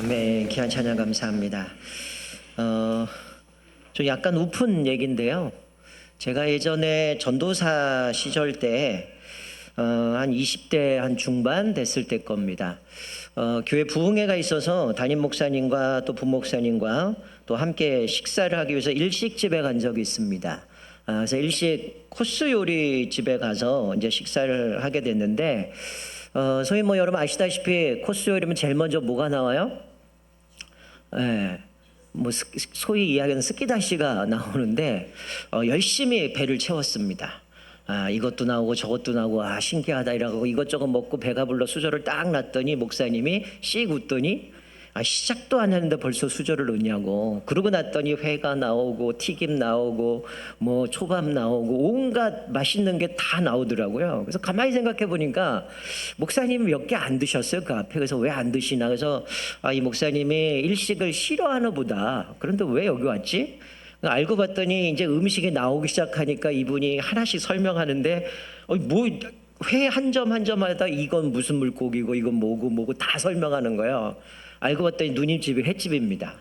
아멘. 귀한 찬양 감사합니다. 좀 약간 우픈 얘기인데요. 제가 예전에 전도사 시절 때 한 20대 한 중반 됐을 때 겁니다. 교회 부흥회가 있어서 담임 목사님과 또 부목사님과 또 함께 식사를 하기 위해서 일식집에 간 적이 있습니다. 그래서 일식 코스 요리 집에 가서 이제 식사를 하게 됐는데, 소위 뭐 여러분 아시다시피 코스 요리면 제일 먼저 뭐가 나와요? 뭐 소위 이야기하는 스키다시가 나오는데 열심히 배를 채웠습니다. 이것도 나오고 저것도 나오고 신기하다 이러고 이것저것 먹고 배가 불러 수저를 딱 놨더니 목사님이 씩 웃더니 시작도 안 했는데 벌써 수저를 넣냐고. 그러고 났더니 회가 나오고 튀김 나오고 뭐 초밥 나오고 온갖 맛있는 게 다 나오더라고요. 그래서 가만히 생각해 보니까 목사님이 몇 개 안 드셨어요, 그 앞에. 그래서 왜 안 드시나. 그래서 이 목사님이 일식을 싫어하나 보다. 그런데 왜 여기 왔지? 알고 봤더니 이제 음식이 나오기 시작하니까 이분이 하나씩 설명하는데 뭐 회 한 점 한 점마다 이건 무슨 물고기고 이건 뭐고 다 설명하는 거예요. 알고 봤더니 누님 집이 횟집입니다.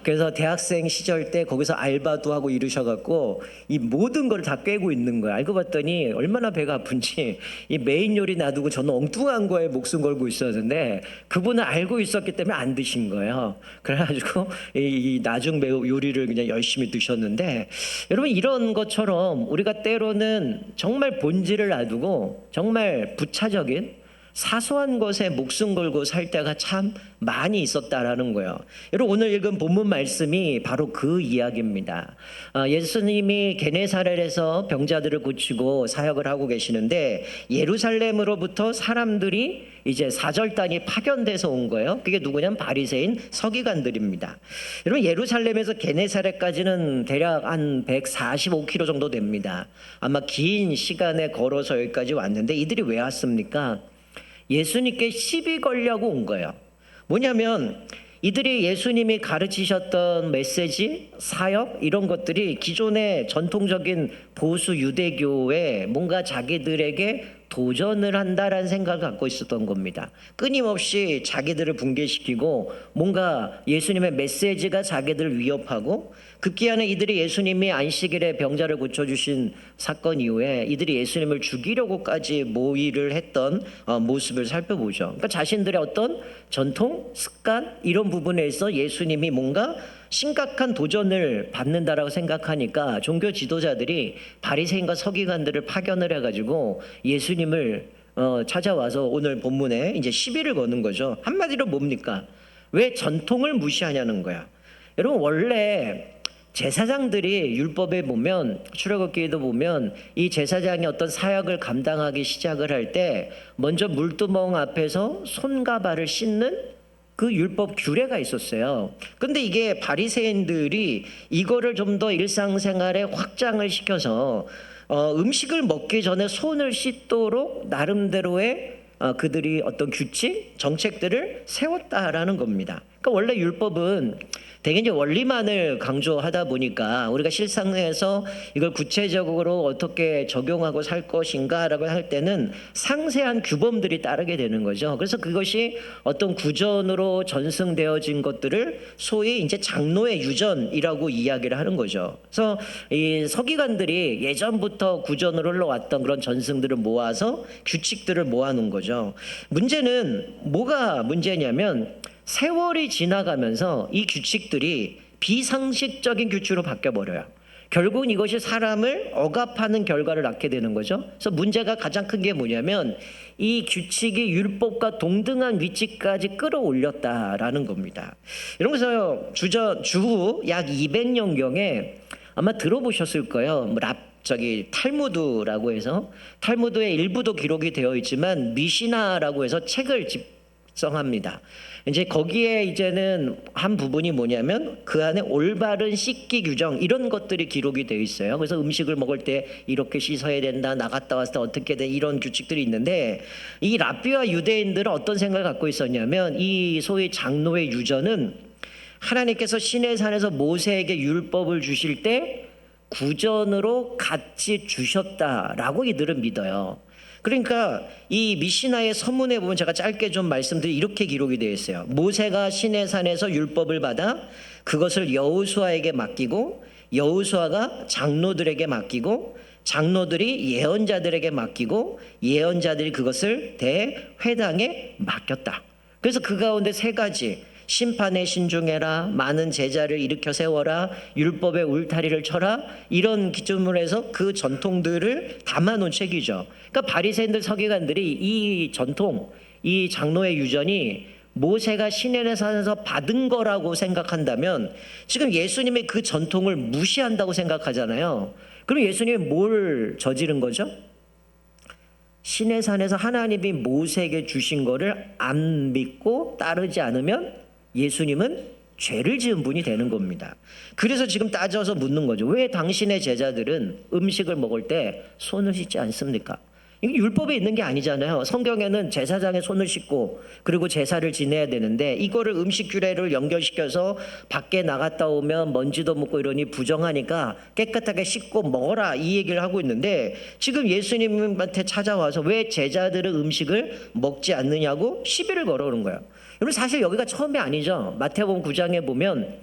그래서 대학생 시절 때 거기서 알바도 하고 이러셔갖고 이 모든 걸 다 꿰고 있는 거예요. 알고 봤더니 얼마나 배가 아픈지 이 메인 요리 놔두고 저는 엉뚱한 거에 목숨 걸고 있었는데 그분은 알고 있었기 때문에 안 드신 거예요. 그래가지고 이 나중 요리를 그냥 열심히 드셨는데, 여러분 이런 것처럼 우리가 때로는 정말 본질을 놔두고 정말 부차적인 사소한 것에 목숨 걸고 살 때가 참 많이 있었다라는 거예요. 여러분 오늘 읽은 본문 말씀이 바로 그 이야기입니다. 예수님이 게네사렛에서 병자들을 고치고 사역을 하고 계시는데 예루살렘으로부터 사람들이 이제 사절단이 파견돼서 온 거예요. 그게 누구냐면 바리새인 서기관들입니다. 여러분 예루살렘에서 게네사렛까지는 대략 한 145km 정도 됩니다. 아마 긴 시간에 걸어서 여기까지 왔는데 이들이 왜 왔습니까? 예수님께 시비 걸려고 온 거예요. 뭐냐면 이들이 예수님이 가르치셨던 메시지, 사역 이런 것들이 기존의 전통적인 보수 유대교에 뭔가 자기들에게 도전을 한다라는 생각을 갖고 있었던 겁니다. 끊임없이 자기들을 붕괴시키고 뭔가 예수님의 메시지가 자기들을 위협하고, 급기야는 이들이 예수님이 안식일에 병자를 고쳐주신 사건 이후에 이들이 예수님을 죽이려고까지 모의를 했던 모습을 살펴보죠. 그러니까 자신들의 어떤 전통, 습관 이런 부분에서 예수님이 뭔가 심각한 도전을 받는다라고 생각하니까 종교 지도자들이 바리새인과 서기관들을 파견을 해가지고 예수님을 찾아와서 오늘 본문에 이제 시비를 거는 거죠. 한마디로 뭡니까? 왜 전통을 무시하냐는 거야. 여러분 원래 제사장들이 율법에 보면, 출애굽기에도 보면 이 제사장이 어떤 사역을 감당하기 시작을 할 때 먼저 물두멍 앞에서 손과 발을 씻는 그 율법 규례가 있었어요. 근데 이게 바리새인들이 이거를 좀 더 일상생활에 확장을 시켜서 음식을 먹기 전에 손을 씻도록 나름대로의 그들이 어떤 규칙, 정책들을 세웠다라는 겁니다. 그러니까 원래 율법은 대개 이제 원리만을 강조하다 보니까 우리가 실상에서 이걸 구체적으로 어떻게 적용하고 살 것인가라고 할 때는 상세한 규범들이 따르게 되는 거죠. 그래서 그것이 어떤 구전으로 전승되어진 것들을 소위 이제 장로의 유전이라고 이야기를 하는 거죠. 그래서 이 서기관들이 예전부터 구전으로 흘러왔던 그런 전승들을 모아서 규칙들을 모아놓은 거죠. 문제는 뭐가 문제냐면 세월이 지나가면서 이 규칙들이 비상식적인 규칙으로 바뀌어버려요. 결국은 이것이 사람을 억압하는 결과를 낳게 되는 거죠. 그래서 문제가 가장 큰 게 뭐냐면 이 규칙이 율법과 동등한 위치까지 끌어올렸다라는 겁니다. 이러면서 주후 약 200년경에 아마 들어보셨을 거예요. 탈무드라고 해서, 탈무드의 일부도 기록이 되어 있지만 미시나라고 해서 책을 집성합니다. 이제 거기에 이제는 한 부분이 뭐냐면 그 안에 올바른 씻기 규정 이런 것들이 기록이 되어 있어요. 그래서 음식을 먹을 때 이렇게 씻어야 된다, 나갔다 왔을 때 어떻게 돼, 이런 규칙들이 있는데 이 랍비와 유대인들은 어떤 생각을 갖고 있었냐면 이 소위 장로의 유전은 하나님께서 시내산에서 모세에게 율법을 주실 때 구전으로 같이 주셨다라고 이들은 믿어요. 그러니까 이 미시나의 서문에 보면 제가 짧게 좀 말씀드리 이렇게 기록이 되어 있어요. 모세가 시내산에서 율법을 받아 그것을 여호수아에게 맡기고 여호수아가 장로들에게 맡기고 장로들이 예언자들에게 맡기고 예언자들이 그것을 대회당에 맡겼다. 그래서 그 가운데 세 가지, 심판에 신중해라, 많은 제자를 일으켜 세워라, 율법의 울타리를 쳐라, 이런 기준으로 해서 그 전통들을 담아놓은 책이죠. 그러니까 바리새인들 서기관들이 이 전통, 이 장로의 유전이 모세가 시내산에서 받은 거라고 생각한다면 지금 예수님의 그 전통을 무시한다고 생각하잖아요. 그럼 예수님이 뭘 저지른 거죠? 시내산에서 하나님이 모세에게 주신 거를 안 믿고 따르지 않으면 예수님은 죄를 지은 분이 되는 겁니다. 그래서 지금 따져서 묻는 거죠. 왜 당신의 제자들은 음식을 먹을 때 손을 씻지 않습니까? 이게 율법에 있는 게 아니잖아요. 성경에는 제사장의 손을 씻고 그리고 제사를 지내야 되는데 이거를 음식 규례를 연결시켜서 밖에 나갔다 오면 먼지도 묻고 이러니 부정하니까 깨끗하게 씻고 먹어라 이 얘기를 하고 있는데 지금 예수님한테 찾아와서 왜 제자들은 음식을 먹지 않느냐고 시비를 걸어오는 거예요. 여러분 사실 여기가 처음이 아니죠. 마태복음 9장에 보면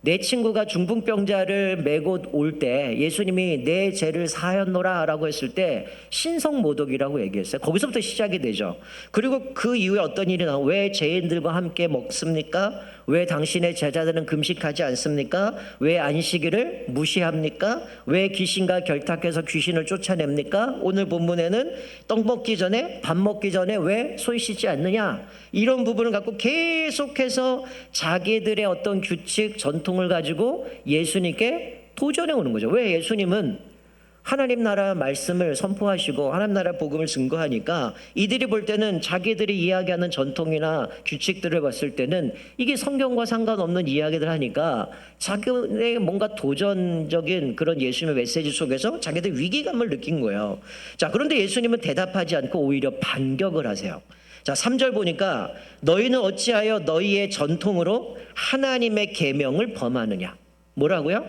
내 친구가 중풍병자를 메고 올 때 예수님이 내 죄를 사하였노라 라고 했을 때 신성모독이라고 얘기했어요. 거기서부터 시작이 되죠. 그리고 그 이후에 어떤 일이 나오고 왜 죄인들과 함께 먹습니까? 왜 당신의 제자들은 금식하지 않습니까? 왜 안식일을 무시합니까? 왜 귀신과 결탁해서 귀신을 쫓아냅니까? 오늘 본문에는 떡 먹기 전에 밥 먹기 전에 왜 손 씻지 않느냐? 이런 부분을 갖고 계속해서 자기들의 어떤 규칙, 전통을 가지고 예수님께 도전해 오는 거죠. 왜 예수님은 하나님 나라 말씀을 선포하시고 하나님 나라 복음을 증거하니까 이들이 볼 때는 자기들이 이야기하는 전통이나 규칙들을 봤을 때는 이게 성경과 상관없는 이야기들 하니까 자기의 뭔가 도전적인 그런 예수님의 메시지 속에서 자기들 위기감을 느낀 거예요. 자, 그런데 예수님은 대답하지 않고 오히려 반격을 하세요. 자, 3절 보니까 너희는 어찌하여 너희의 전통으로 하나님의 계명을 범하느냐. 뭐라고요?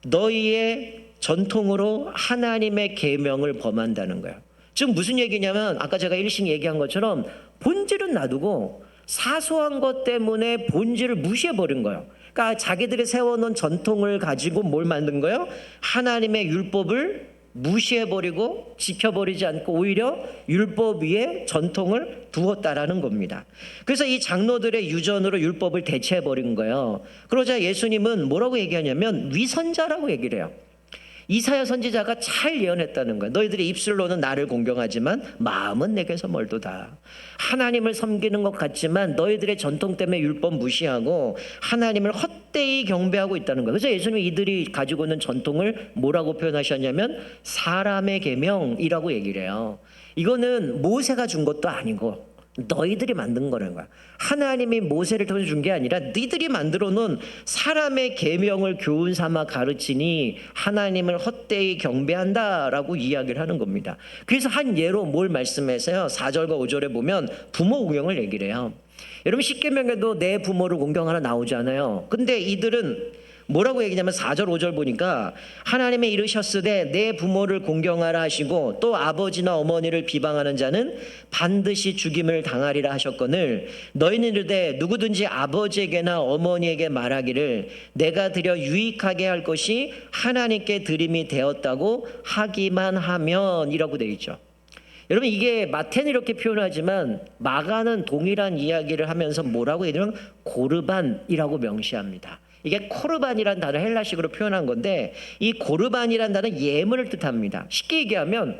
너희의 전통으로 하나님의 계명을 범한다는 거예요. 지금 무슨 얘기냐면 아까 제가 일식 얘기한 것처럼 본질은 놔두고 사소한 것 때문에 본질을 무시해버린 거예요. 그러니까 자기들이 세워놓은 전통을 가지고 뭘 만든 거예요? 하나님의 율법을 무시해버리고 지켜버리지 않고 오히려 율법 위에 전통을 두었다라는 겁니다. 그래서 이 장로들의 유전으로 율법을 대체해버린 거예요. 그러자 예수님은 뭐라고 얘기하냐면 위선자라고 얘기를 해요. 이사야 선지자가 잘 예언했다는 거예요. 너희들이 입술로는 나를 공경하지만 마음은 내게서 멀도다. 하나님을 섬기는 것 같지만 너희들의 전통 때문에 율법 무시하고 하나님을 헛되이 경배하고 있다는 거예요. 그래서 예수님이 이들이 가지고 있는 전통을 뭐라고 표현하셨냐면 사람의 계명이라고 얘기를 해요. 이거는 모세가 준 것도 아니고 너희들이 만든 거라는 거야. 하나님이 모세를 통해 준 게 아니라 너희들이 만들어 놓은 사람의 계명을 교훈 삼아 가르치니 하나님을 헛되이 경배한다라고 이야기를 하는 겁니다. 그래서 한 예로 뭘 말씀해서요. 4절과 5절에 보면 부모 공경을 얘기를 해요. 여러분 십계명에도 내 부모를 공경하라 나오지 않아요. 근데 이들은 뭐라고 얘기냐면 4절 5절 보니까 하나님이 이르셨으되 내 부모를 공경하라 하시고 또 아버지나 어머니를 비방하는 자는 반드시 죽임을 당하리라 하셨거늘 너희는 이르되 누구든지 아버지에게나 어머니에게 말하기를 내가 드려 유익하게 할 것이 하나님께 드림이 되었다고 하기만 하면 이라고 되어 있죠. 여러분 이게 마태는 이렇게 표현하지만 마가는 동일한 이야기를 하면서 뭐라고 얘기하냐면 고르반이라고 명시합니다. 이게 코르반이라는 단어 헬라식으로 표현한 건데 이 고르반이라는 단어는 예물을 뜻합니다. 쉽게 얘기하면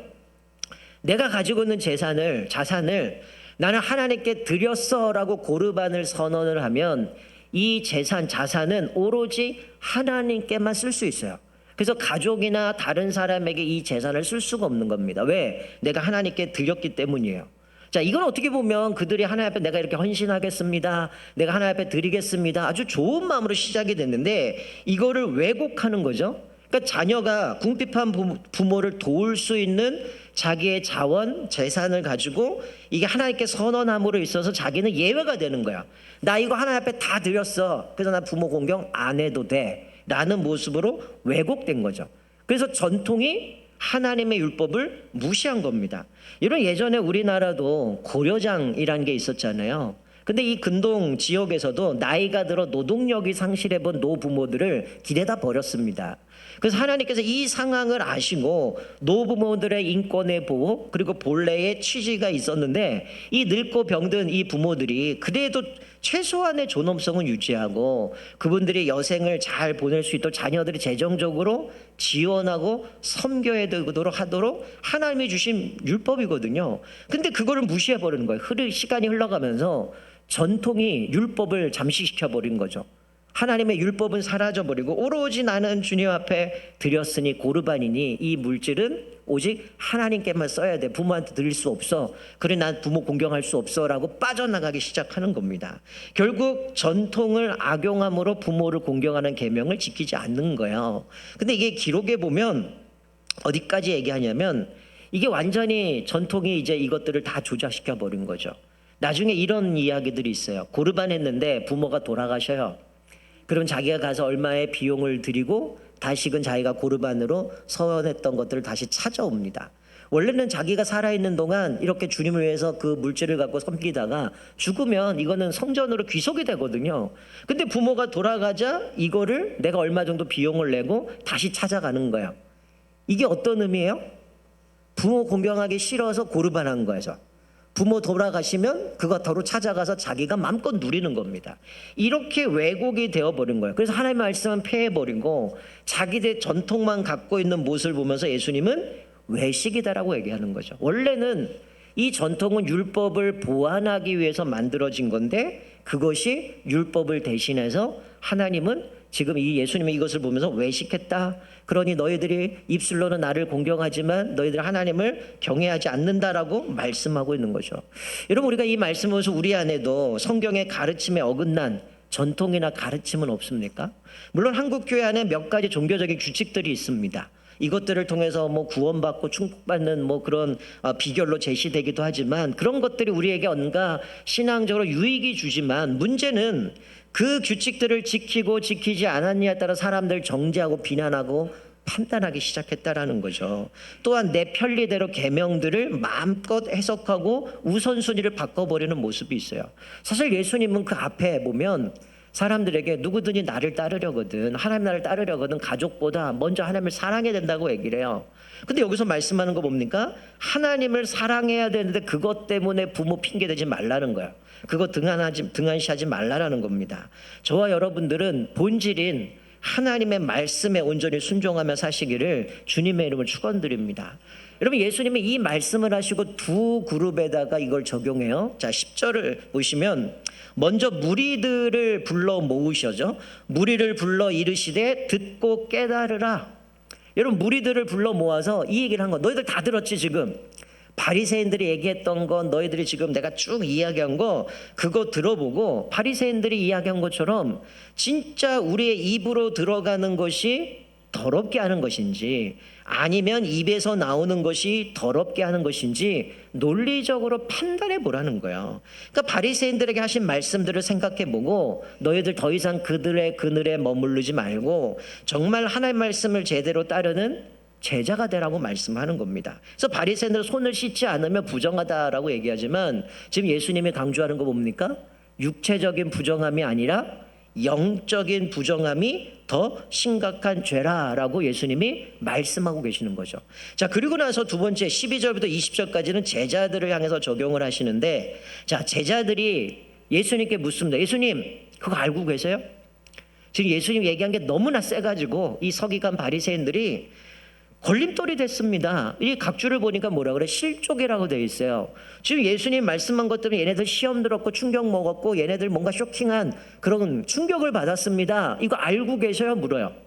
내가 가지고 있는 자산을 나는 하나님께 드렸어라고 고르반을 선언을 하면 이 자산은 오로지 하나님께만 쓸 수 있어요. 그래서 가족이나 다른 사람에게 이 재산을 쓸 수가 없는 겁니다. 왜? 내가 하나님께 드렸기 때문이에요. 자, 이건 어떻게 보면 그들이 하나님 앞에 내가 이렇게 헌신하겠습니다. 내가 하나님 앞에 드리겠습니다. 아주 좋은 마음으로 시작이 됐는데 이거를 왜곡하는 거죠. 그러니까 자녀가 궁핍한 부모를 도울 수 있는 자기의 자원, 재산을 가지고 이게 하나님께 선언함으로 있어서 자기는 예외가 되는 거야. 나 이거 하나님 앞에 다 드렸어. 그래서 나 부모 공경 안 해도 돼. 라는 모습으로 왜곡된 거죠. 그래서 전통이 하나님의 율법을 무시한 겁니다. 이런 예전에 우리나라도 고려장이라는 게 있었잖아요. 근데 이 근동 지역에서도 나이가 들어 노동력이 상실해 본 노부모들을 길에다 버렸습니다. 그래서 하나님께서 이 상황을 아시고 노부모들의 인권의 보호 그리고 본래의 취지가 있었는데 이 늙고 병든 이 부모들이 그래도 최소한의 존엄성은 유지하고 그분들이 여생을 잘 보낼 수 있도록 자녀들이 재정적으로 지원하고 섬겨야 되도록 하도록 하나님이 주신 율법이거든요. 근데 그거를 무시해 버리는 거예요. 시간이 흘러가면서 전통이 율법을 잠식시켜 버린 거죠. 하나님의 율법은 사라져버리고 오로지 나는 주님 앞에 드렸으니 고르반이니 이 물질은 오직 하나님께만 써야 돼. 부모한테 드릴 수 없어. 그래 난 부모 공경할 수 없어 라고 빠져나가기 시작하는 겁니다. 결국 전통을 악용함으로 부모를 공경하는 계명을 지키지 않는 거예요. 근데 이게 기록에 보면 어디까지 얘기하냐면 이게 완전히 전통이 이제 이것들을 다 조작시켜 버린 거죠. 나중에 이런 이야기들이 있어요. 고르반 했는데 부모가 돌아가셔요. 그럼 자기가 가서 얼마의 비용을 들이고 다시금 자기가 고르반으로 서원했던 것들을 다시 찾아옵니다. 원래는 자기가 살아있는 동안 이렇게 주님을 위해서 그 물질을 갖고 섬기다가 죽으면 이거는 성전으로 귀속이 되거든요. 근데 부모가 돌아가자 이거를 내가 얼마 정도 비용을 내고 다시 찾아가는 거예요. 이게 어떤 의미예요? 부모 공경하기 싫어서 고르반한 거죠. 부모 돌아가시면 그것으로 찾아가서 자기가 마음껏 누리는 겁니다. 이렇게 왜곡이 되어버린 거예요. 그래서 하나님의 말씀은 폐해버리고 자기들 전통만 갖고 있는 모습을 보면서 예수님은 외식이다라고 얘기하는 거죠. 원래는 이 전통은 율법을 보완하기 위해서 만들어진 건데 그것이 율법을 대신해서 하나님은 지금 이 예수님이 이것을 보면서 외식했다. 그러니 너희들이 입술로는 나를 공경하지만 너희들 하나님을 경외하지 않는다라고 말씀하고 있는 거죠. 여러분 우리가 이 말씀을 보면서 우리 안에도 성경의 가르침에 어긋난 전통이나 가르침은 없습니까? 물론 한국 교회 안에 몇 가지 종교적인 규칙들이 있습니다. 이것들을 통해서 뭐 구원받고 축복받는 뭐 그런 비결로 제시되기도 하지만 그런 것들이 우리에게 뭔가 신앙적으로 유익이 주지만 문제는 그 규칙들을 지키고 지키지 않았냐에 따라 사람들 정죄하고 비난하고 판단하기 시작했다라는 거죠. 또한 내 편리대로 계명들을 마음껏 해석하고 우선순위를 바꿔버리는 모습이 있어요. 사실 예수님은 그 앞에 보면 사람들에게 누구든지 나를 따르려거든 하나님 나를 따르려거든 가족보다 먼저 하나님을 사랑해야 된다고 얘기를 해요. 근데 여기서 말씀하는 거 뭡니까? 하나님을 사랑해야 되는데 그것 때문에 부모 핑계대지 말라는 거예요. 그거 등한시하지 말라라는 겁니다. 저와 여러분들은 본질인 하나님의 말씀에 온전히 순종하며 사시기를 주님의 이름을 축원드립니다. 여러분 예수님이 이 말씀을 하시고 두 그룹에다가 이걸 적용해요. 자 10절을 보시면 먼저 무리들을 불러 모으셔죠. 무리를 불러 이르시되 듣고 깨달으라. 여러분 무리들을 불러 모아서 이 얘기를 한 거 너희들 다 들었지 지금. 바리새인들이 얘기했던 건 너희들이 지금 내가 쭉 이야기한 거 그거 들어보고 바리새인들이 이야기한 것처럼 진짜 우리의 입으로 들어가는 것이 더럽게 하는 것인지 아니면 입에서 나오는 것이 더럽게 하는 것인지 논리적으로 판단해 보라는 거예요. 그러니까 바리새인들에게 하신 말씀들을 생각해 보고 너희들 더 이상 그들의 그늘에 머무르지 말고 정말 하나님의 말씀을 제대로 따르는 제자가 되라고 말씀하는 겁니다. 그래서 바리새인들은 손을 씻지 않으면 부정하다라고 얘기하지만 지금 예수님이 강조하는 거 뭡니까? 육체적인 부정함이 아니라 영적인 부정함이 더 심각한 죄라라고 예수님이 말씀하고 계시는 거죠. 자 그리고 나서 두 번째 12절부터 20절까지는 제자들을 향해서 적용을 하시는데 자 제자들이 예수님께 묻습니다. 예수님 그거 알고 계세요? 지금 예수님 얘기한 게 너무나 세가지고 이 서기관 바리새인들이 걸림돌이 됐습니다. 이 각주를 보니까 뭐라 그래? 실족이라고 되어 있어요. 지금 예수님 말씀한 것 때문에 얘네들 시험 들었고 충격 먹었고 얘네들 뭔가 쇼킹한 그런 충격을 받았습니다. 이거 알고 계셔요? 물어요.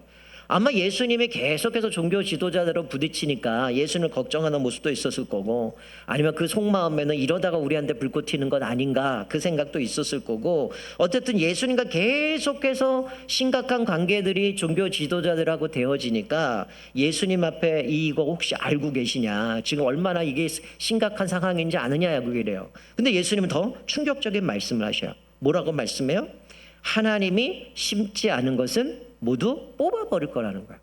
아마 예수님이 계속해서 종교 지도자들로 부딪히니까 예수님을 걱정하는 모습도 있었을 거고 아니면 그 속마음에는 이러다가 우리한테 불꽃 튀는 것 아닌가 그 생각도 있었을 거고 어쨌든 예수님과 계속해서 심각한 관계들이 종교 지도자들하고 되어지니까 예수님 앞에 이거 혹시 알고 계시냐 지금 얼마나 이게 심각한 상황인지 아느냐고 이래요. 근데 예수님은 더 충격적인 말씀을 하셔요. 뭐라고 말씀해요? 하나님이 심지 않은 것은 모두 뽑아버릴 거라는 거야.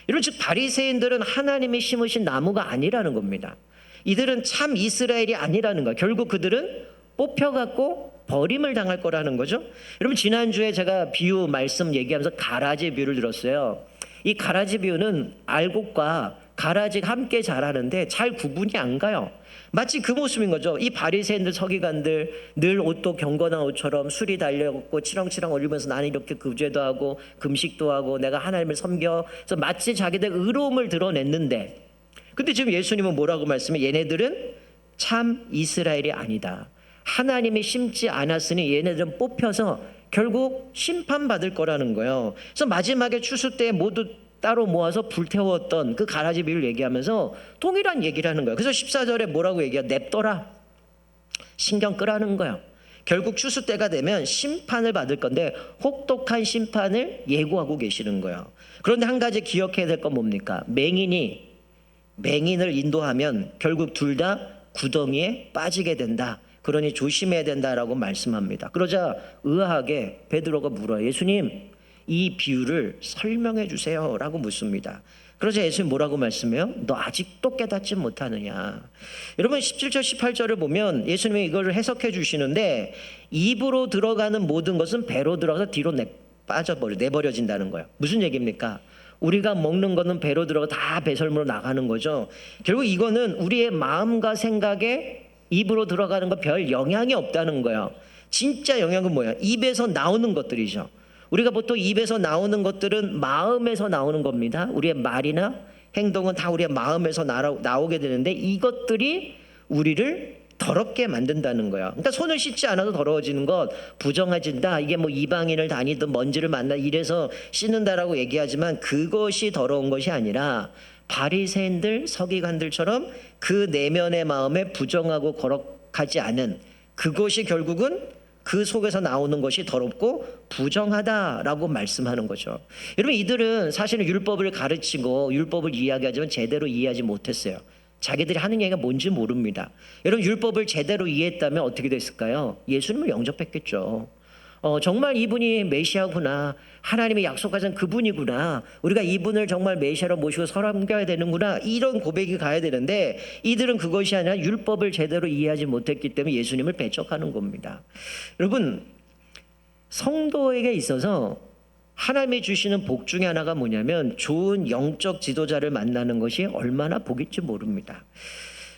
이런 즉 바리새인들은 하나님이 심으신 나무가 아니라는 겁니다. 이들은 참 이스라엘이 아니라는 거예요. 결국 그들은 뽑혀갖고 버림을 당할 거라는 거죠. 여러분 지난주에 제가 비유 말씀 얘기하면서 가라지 비유를 들었어요. 이 가라지 비유는 알곡과 가라지가 함께 자라는데 잘 구분이 안 가요. 마치 그 모습인 거죠. 이 바리새인들 서기관들 늘 옷도 경건한 옷처럼 술이 달려있고 치렁치렁 올리면서 나는 이렇게 구제도 하고 금식도 하고 내가 하나님을 섬겨. 그래서 마치 자기들 의로움을 드러냈는데 근데 지금 예수님은 뭐라고 말씀해? 얘네들은 참 이스라엘이 아니다. 하나님이 심지 않았으니 얘네들은 뽑혀서 결국 심판받을 거라는 거예요. 그래서 마지막에 추수 때 모두 따로 모아서 불태웠던 그 가라지 비유를 얘기하면서 동일한 얘기를 하는 거예요. 그래서 14절에 뭐라고 얘기해요? 냅둬라. 신경 끄라는 거예요. 결국 추수 때가 되면 심판을 받을 건데 혹독한 심판을 예고하고 계시는 거예요. 그런데 한 가지 기억해야 될 건 뭡니까? 맹인이 맹인을 인도하면 결국 둘 다 구덩이에 빠지게 된다. 그러니 조심해야 된다라고 말씀합니다. 그러자 의아하게 베드로가 물어요. 예수님, 이 비유를 설명해 주세요 라고 묻습니다. 그러자 예수님 뭐라고 말씀해요? 너 아직도 깨닫지 못하느냐. 여러분 17절 18절을 보면 예수님이 이걸 해석해 주시는데 입으로 들어가는 모든 것은 배로 들어가서 뒤로 내버려진다는 거예요. 무슨 얘기입니까? 우리가 먹는 거는 배로 들어가 다 배설물로 나가는 거죠. 결국 이거는 우리의 마음과 생각에 입으로 들어가는 거 별 영향이 없다는 거예요. 진짜 영향은 뭐야? 입에서 나오는 것들이죠. 우리가 보통 입에서 나오는 것들은 마음에서 나오는 겁니다. 우리의 말이나 행동은 다 우리의 마음에서 나오게 되는데 이것들이 우리를 더럽게 만든다는 거예요. 그러니까 손을 씻지 않아도 더러워지는 것, 부정해진다. 이게 뭐 이방인을 다니든 먼지를 만나 이래서 씻는다라고 얘기하지만 그것이 더러운 것이 아니라 바리새인들, 서기관들처럼 그 내면의 마음에 부정하고 거룩하지 않은 그것이 결국은 그 속에서 나오는 것이 더럽고 부정하다라고 말씀하는 거죠. 여러분 이들은 사실은 율법을 가르치고 율법을 이야기하지만 제대로 이해하지 못했어요. 자기들이 하는 얘기가 뭔지 모릅니다. 여러분 율법을 제대로 이해했다면 어떻게 됐을까요? 예수님을 영접했겠죠. 정말 이분이 메시아구나. 하나님이 약속하신 그분이구나. 우리가 이분을 정말 메시아로 모시고 섬겨야 되는구나. 이런 고백이 가야 되는데 이들은 그것이 아니라 율법을 제대로 이해하지 못했기 때문에 예수님을 배척하는 겁니다. 여러분 성도에게 있어서 하나님이 주시는 복 중에 하나가 뭐냐면 좋은 영적 지도자를 만나는 것이 얼마나 복일지 모릅니다.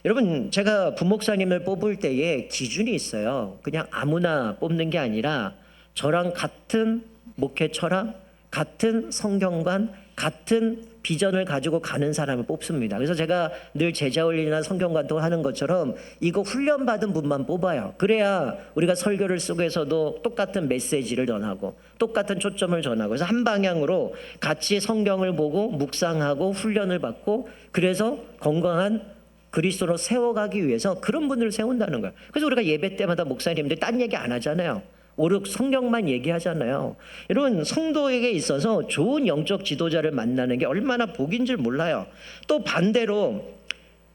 여러분 제가 부목사님을 뽑을 때에 기준이 있어요. 그냥 아무나 뽑는 게 아니라 저랑 같은 목회 철학, 같은 성경관, 같은 비전을 가지고 가는 사람을 뽑습니다. 그래서 제가 늘 제자훈련이나 성경관도 하는 것처럼 이거 훈련받은 분만 뽑아요. 그래야 우리가 설교를 속에서도 똑같은 메시지를 전하고 똑같은 초점을 전하고 그래서 한 방향으로 같이 성경을 보고 묵상하고 훈련을 받고 그래서 건강한 그리스도로 세워가기 위해서 그런 분들을 세운다는 거예요. 그래서 우리가 예배 때마다 목사님들 딴 얘기 안 하잖아요. 오직 성경만 얘기하잖아요. 여러분 성도에게 있어서 좋은 영적 지도자를 만나는 게 얼마나 복인 줄 몰라요. 또 반대로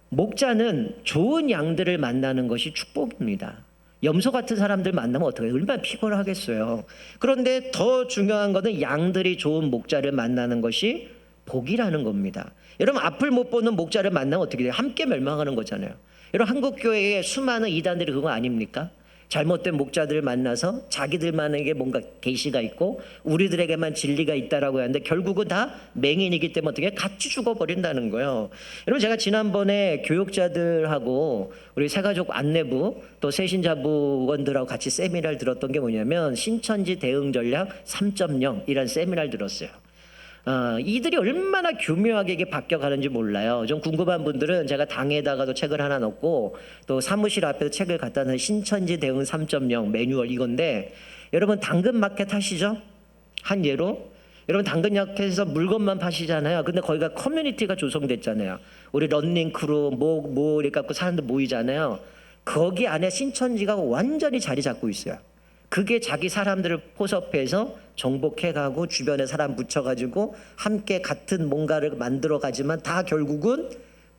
목자는 좋은 양들을 만나는 것이 축복입니다. 염소 같은 사람들 만나면 어떻게 얼마나 피곤하겠어요. 그런데 더 중요한 것은 양들이 좋은 목자를 만나는 것이 복이라는 겁니다. 여러분 앞을 못 보는 목자를 만나면 어떻게 돼요? 함께 멸망하는 거잖아요. 여러분 한국교회에 수많은 이단들이 그거 아닙니까? 잘못된 목자들을 만나서 자기들만에게 뭔가 계시가 있고 우리들에게만 진리가 있다라고 하는데 결국은 다 맹인이기 때문에 어떻게 같이 죽어버린다는 거예요. 여러분 제가 지난번에 교육자들하고 우리 새가족 안내부 또 새신자부원들하고 같이 세미나를 들었던 게 뭐냐면 신천지 대응 전략 3.0이라는 세미나를 들었어요. 이들이 얼마나 교묘하게 이게 바뀌어가는지 몰라요. 좀 궁금한 분들은 제가 당에다가도 책을 하나 넣고 또 사무실 앞에서 책을 갖다 놓은 신천지 대응 3.0 매뉴얼 이건데 여러분 당근마켓 하시죠? 한 예로 여러분 당근마켓에서 물건만 파시잖아요. 근데 거기가 커뮤니티가 조성됐잖아요. 우리 런닝크루 뭐 이렇게 갖고 사람들 모이잖아요. 거기 안에 신천지가 완전히 자리 잡고 있어요. 그게 자기 사람들을 포섭해서 정복해가고 주변에 사람 붙여가지고 함께 같은 뭔가를 만들어가지만 다 결국은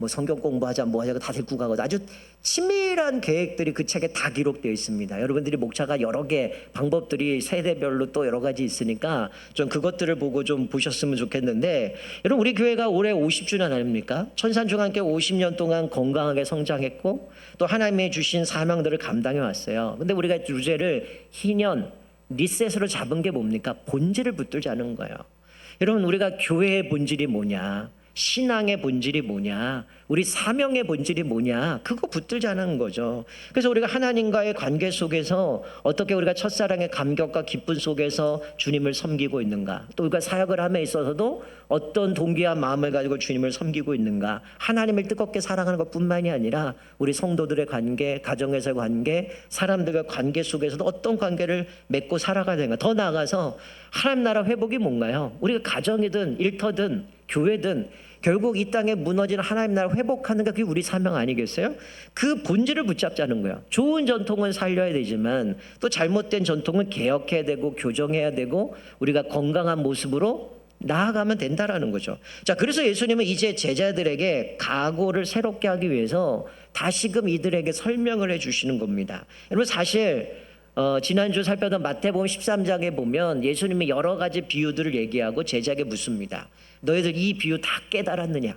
뭐 성경 공부하자 뭐 하자고 다 데리고 가거든. 아주 치밀한 계획들이 그 책에 다 기록되어 있습니다. 여러분들이 목차가 여러 개 방법들이 세대별로 또 여러 가지 있으니까 좀 그것들을 보고 좀 보셨으면 좋겠는데, 여러분 우리 교회가 올해 50주년 아닙니까? 천산중앙교회 50년 동안 건강하게 성장했고 또 하나님이 주신 사명들을 감당해 왔어요. 근데 우리가 주제를 희년 리셋으로 잡은 게 뭡니까? 본질을 붙들자는 거예요. 여러분 우리가 교회의 본질이 뭐냐, 신앙의 본질이 뭐냐, 우리 사명의 본질이 뭐냐, 그거 붙들자는 거죠. 그래서 우리가 하나님과의 관계 속에서 어떻게 우리가 첫사랑의 감격과 기쁨 속에서 주님을 섬기고 있는가, 또 우리가 사역을 함에 있어서도 어떤 동기와 마음을 가지고 주님을 섬기고 있는가, 하나님을 뜨겁게 사랑하는 것뿐만이 아니라 우리 성도들의 관계, 가정에서의 관계, 사람들과 관계 속에서도 어떤 관계를 맺고 살아가야 되는가. 더 나아가서 하나님 나라 회복이 뭔가요? 우리가 가정이든 일터든 교회든 결국 이 땅에 무너진 하나님 나라 회복하는 게 그게 우리 사명 아니겠어요? 그 본질을 붙잡자는 거예요. 좋은 전통은 살려야 되지만 또 잘못된 전통은 개혁해야 되고 교정해야 되고 우리가 건강한 모습으로 나아가면 된다라는 거죠. 자, 그래서 예수님은 이제 제자들에게 각오를 새롭게 하기 위해서 다시금 이들에게 설명을 해주시는 겁니다. 여러분 사실 지난주 살펴던 마태복음 13장에 보면 예수님이 여러 가지 비유들을 얘기하고 제자에게 묻습니다. 너희들 이 비유 다 깨달았느냐?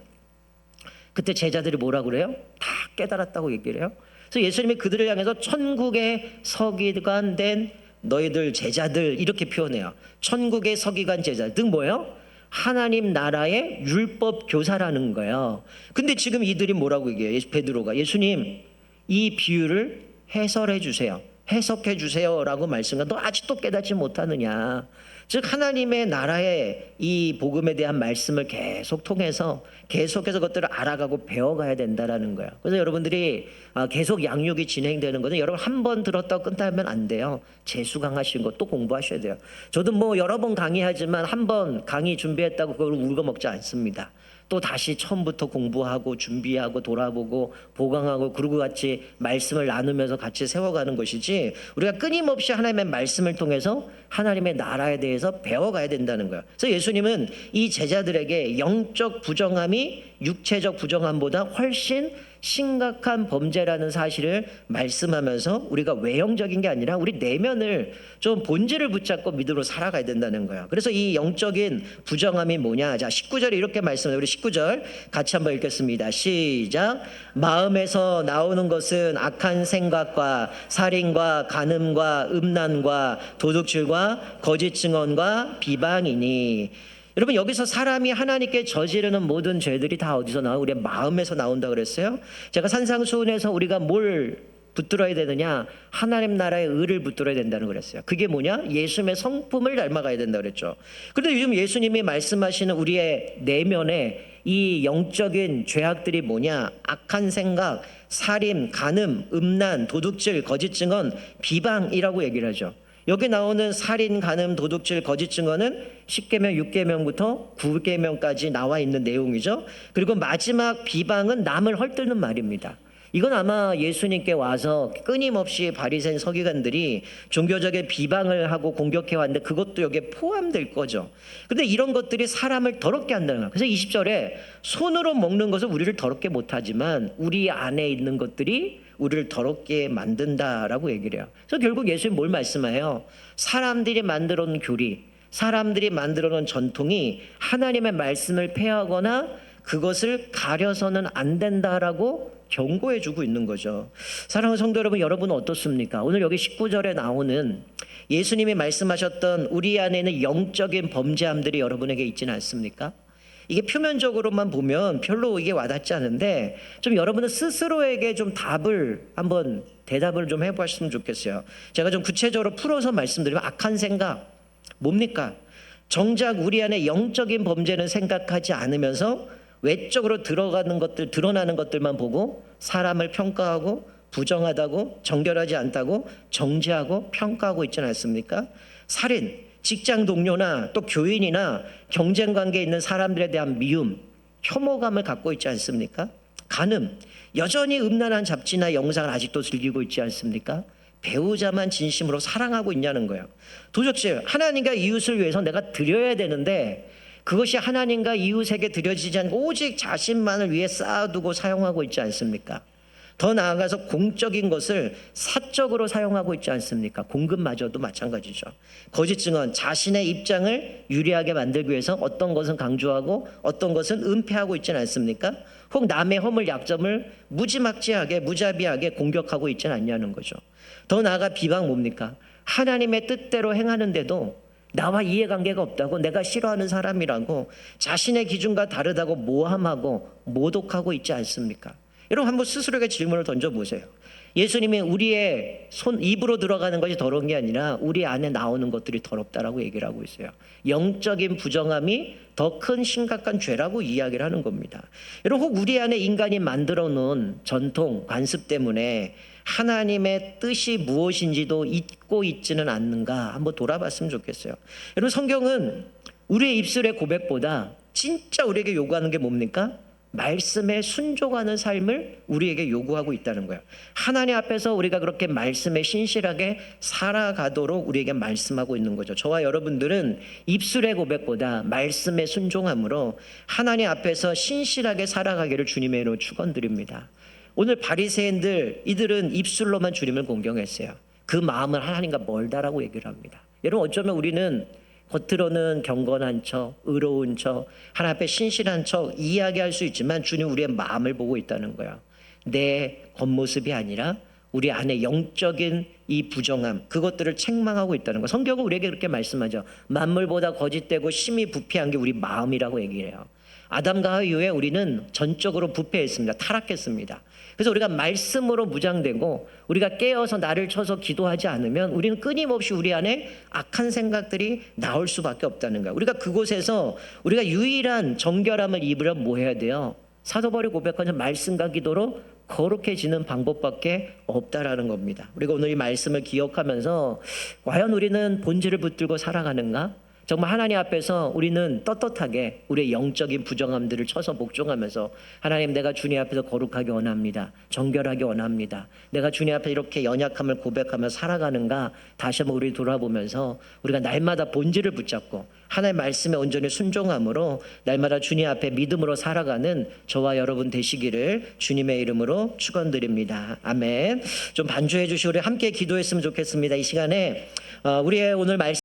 그때 제자들이 뭐라고 그래요? 다 깨달았다고 얘기를 해요. 그래서 예수님이 그들을 향해서 천국의 서기관 된 너희들 제자들 이렇게 표현해요. 천국의 서기관 제자들 등 뭐예요? 하나님 나라의 율법 교사라는 거예요. 근데 지금 이들이 뭐라고 얘기해요? 베드로가 예수님 이 비유를 해설해 주세요, 해석해 주세요라고 말씀하니까 너 아직도 깨닫지 못하느냐. 즉 하나님의 나라의 이 복음에 대한 말씀을 계속 통해서 계속해서 그것들을 알아가고 배워가야 된다라는 거예요. 그래서 여러분들이 계속 양육이 진행되는 것은 여러분 한 번 들었다고 끝나면 안 돼요. 재수 강하신 것 또 공부하셔야 돼요. 저도 뭐 여러 번 강의하지만 한 번 강의 준비했다고 그걸 울고 먹지 않습니다. 또 다시 처음부터 공부하고 준비하고 돌아보고 보강하고 그러고 같이 말씀을 나누면서 같이 세워가는 것이지, 우리가 끊임없이 하나님의 말씀을 통해서 하나님의 나라에 대해서 배워가야 된다는 거예요. 그래서 예수님은 이 제자들에게 영적 부정함이 육체적 부정함보다 훨씬 심각한 범죄라는 사실을 말씀하면서 우리가 외형적인 게 아니라 우리 내면을 좀 본질을 붙잡고 믿음으로 살아가야 된다는 거예요. 그래서 이 영적인 부정함이 뭐냐? 자, 19절에 이렇게 말씀해요. 우리 19절 같이 한번 읽겠습니다. 시작. 마음에서 나오는 것은 악한 생각과 살인과 간음과 음란과 도둑질과 거짓 증언과 비방이니. 여러분 여기서 사람이 하나님께 저지르는 모든 죄들이 다 어디서 나와? 우리의 마음에서 나온다 그랬어요. 제가 산상수훈에서 우리가 뭘 붙들어야 되느냐? 하나님 나라의 의를 붙들어야 된다는 그랬어요. 그게 뭐냐? 예수님의 성품을 닮아가야 된다 그랬죠. 그런데 요즘 예수님이 말씀하시는 우리의 내면에 이 영적인 죄악들이 뭐냐? 악한 생각, 살인, 간음, 음란, 도둑질, 거짓 증언, 비방이라고 얘기를 하죠. 여기 나오는 살인, 간음, 도둑질, 거짓 증언은 10계명, 6계명부터 9계명까지 나와 있는 내용이죠. 그리고 마지막 비방은 남을 헐뜯는 말입니다. 이건 아마 예수님께 와서 끊임없이 바리새인 서기관들이 종교적인 비방을 하고 공격해 왔는데 그것도 여기에 포함될 거죠. 근데 이런 것들이 사람을 더럽게 한다는 거예요. 그래서 20절에 손으로 먹는 것은 우리를 더럽게 못하지만 우리 안에 있는 것들이 우리를 더럽게 만든다라고 얘기를 해요. 그래서 결국 예수님 뭘 말씀해요? 사람들이 만들어 놓은 교리, 사람들이 만들어 놓은 전통이 하나님의 말씀을 폐하거나 그것을 가려서는 안 된다라고 경고해 주고 있는 거죠. 사랑하는 성도 여러분, 여러분은 어떻습니까? 오늘 여기 19절에 나오는 예수님이 말씀하셨던 우리 안에는 영적인 범죄함들이 여러분에게 있지는 않습니까? 이게 표면적으로만 보면 별로 이게 와닿지 않은데 좀 여러분은 스스로에게 좀 대답을 좀 해보셨으면 좋겠어요. 제가 좀 구체적으로 풀어서 말씀드리면 악한 생각 뭡니까? 정작 우리 안에 영적인 범죄는 생각하지 않으면서 외적으로 드러나는 것들만 보고 사람을 평가하고 부정하다고, 정결하지 않다고 정죄하고 평가하고 있지 않습니까? 살인, 직장 동료나 또 교인이나 경쟁 관계에 있는 사람들에 대한 미움, 혐오감을 갖고 있지 않습니까? 간음, 여전히 음란한 잡지나 영상을 아직도 즐기고 있지 않습니까? 배우자만 진심으로 사랑하고 있냐는 거예요. 도적질, 하나님과 이웃을 위해서 내가 드려야 되는데 그것이 하나님과 이웃에게 드려지지 않고 오직 자신만을 위해 쌓아두고 사용하고 있지 않습니까? 더 나아가서 공적인 것을 사적으로 사용하고 있지 않습니까? 공급마저도 마찬가지죠. 거짓 증언, 자신의 입장을 유리하게 만들기 위해서 어떤 것은 강조하고 어떤 것은 은폐하고 있지는 않습니까? 혹 남의 허물 약점을 무지막지하게 무자비하게 공격하고 있지는 않냐는 거죠. 더 나아가 비방 뭡니까? 하나님의 뜻대로 행하는데도 나와 이해관계가 없다고, 내가 싫어하는 사람이라고, 자신의 기준과 다르다고 모함하고 모독하고 있지 않습니까? 여러분 한번 스스로에게 질문을 던져보세요. 예수님이 우리의 입으로 들어가는 것이 더러운 게 아니라 우리 안에 나오는 것들이 더럽다라고 얘기를 하고 있어요. 영적인 부정함이 더 큰 심각한 죄라고 이야기를 하는 겁니다. 여러분 혹 우리 안에 인간이 만들어 놓은 전통, 관습 때문에 하나님의 뜻이 무엇인지도 잊고 있지는 않는가 한번 돌아봤으면 좋겠어요. 여러분 성경은 우리의 입술의 고백보다 진짜 우리에게 요구하는 게 뭡니까? 말씀에 순종하는 삶을 우리에게 요구하고 있다는 거예요. 하나님 앞에서 우리가 그렇게 말씀에 신실하게 살아가도록 우리에게 말씀하고 있는 거죠. 저와 여러분들은 입술의 고백보다 말씀에 순종함으로 하나님 앞에서 신실하게 살아가기를 주님의 이름으로 축원드립니다. 오늘 바리새인들 이들은 입술로만 주님을 공경했어요. 그 마음은 하나님과 멀다라고 얘기를 합니다. 여러분 어쩌면 우리는 겉으로는 경건한 척, 의로운 척, 하나님 앞에 신실한 척 이야기할 수 있지만 주님 우리의 마음을 보고 있다는 거야. 내 겉모습이 아니라 우리 안에 영적인 이 부정함, 그것들을 책망하고 있다는 거. 성경은 우리에게 그렇게 말씀하죠. 만물보다 거짓되고 심히 부패한 게 우리 마음이라고 얘기를 해요. 아담과 하와 이후에 우리는 전적으로 부패했습니다. 타락했습니다. 그래서 우리가 말씀으로 무장되고 우리가 깨어서 나를 쳐서 기도하지 않으면 우리는 끊임없이 우리 안에 악한 생각들이 나올 수밖에 없다는 거예요. 우리가 그곳에서 우리가 유일한 정결함을 입으려면 뭐 해야 돼요? 사도 바울이 고백하는 말씀과 기도로 거룩해지는 방법밖에 없다라는 겁니다. 우리가 오늘 이 말씀을 기억하면서 과연 우리는 본질을 붙들고 살아가는가? 정말 하나님 앞에서 우리는 떳떳하게 우리의 영적인 부정함들을 쳐서 복종하면서 하나님 내가 주님 앞에서 거룩하게 원합니다. 정결하게 원합니다. 내가 주님 앞에 이렇게 연약함을 고백하며 살아가는가 다시 한번 우리 돌아보면서 우리가 날마다 본질을 붙잡고 하나님의 말씀에 온전히 순종함으로 날마다 주님 앞에 믿음으로 살아가는 저와 여러분 되시기를 주님의 이름으로 축원드립니다. 아멘. 좀 반주해 주시고 우리 함께 기도했으면 좋겠습니다. 이 시간에 우리의 오늘 말씀